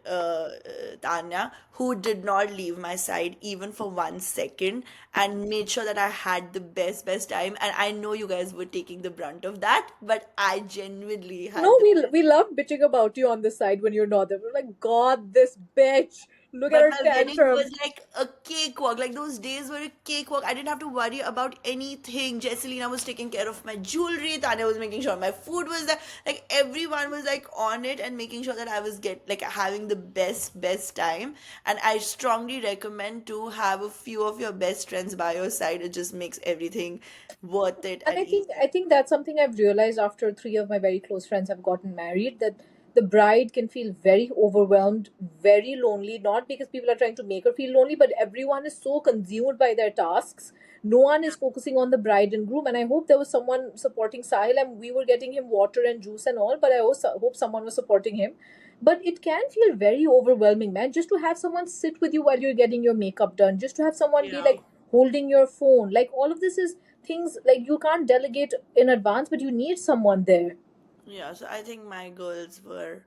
Tanya, who did not leave my side even for 1 second and made sure that I had the best time. And I know you guys were taking the brunt of that, but I genuinely had
No,
the
we love bitching about you on the side when you're not there. We're like, God, this bitch. Look at
But
her
my wedding was
tantrums.
like a cakewalk. Like those days were a cakewalk. I didn't have to worry about anything. Jesselina was taking care of my jewelry. Tanya was making sure my food was there. Like everyone was like on it and making sure that I was having the best time. And I strongly recommend to have a few of your best friends by your side. It just makes everything worth it
And
and
I
easy.
think that's something I've realized after three of my very close friends have gotten married, that the bride can feel very overwhelmed, very lonely, not because people are trying to make her feel lonely, but everyone is so consumed by their tasks. No one is focusing on the bride and groom. And I hope there was someone supporting Sahil, and we were getting him water and juice and all, but I also hope someone was supporting him. But it can feel very overwhelming, man, just to have someone sit with you while you're getting your makeup done, just to have someone be
Yeah.
like holding your phone. Like all of this is things like you can't delegate in advance, but you need someone there.
Yeah, so I think my girls were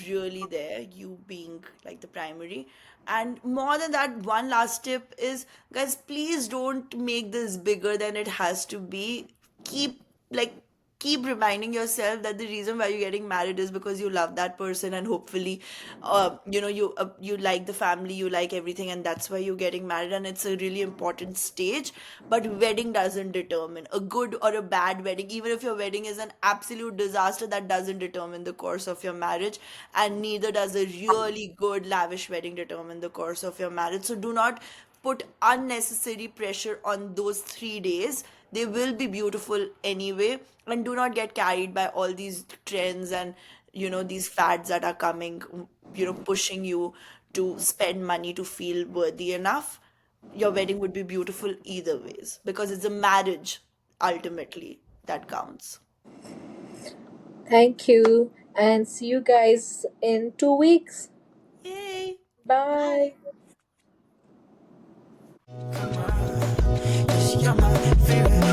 really there, you being like the primary. And more than that, one last tip is, guys, please don't make this bigger than it has to be. Keep, like, keep reminding yourself that the reason why you're getting married is because you love that person, and hopefully you like the family, you like everything, and that's why you're getting married, and it's a really important stage. But wedding doesn't determine a good or a bad wedding. Even if your wedding is an absolute disaster, that doesn't determine the course of your marriage, and neither does a really good lavish wedding determine the course of your marriage. So do not put unnecessary pressure on those 3 days. They will be beautiful anyway. And do not get carried by all these trends and, these fads that are coming, pushing you to spend money to feel worthy enough. Your wedding would be beautiful either ways, because it's a marriage ultimately that counts.
Thank you, and see you guys in 2 weeks.
Yay!
Bye.
Bye.
Cause you're my favorite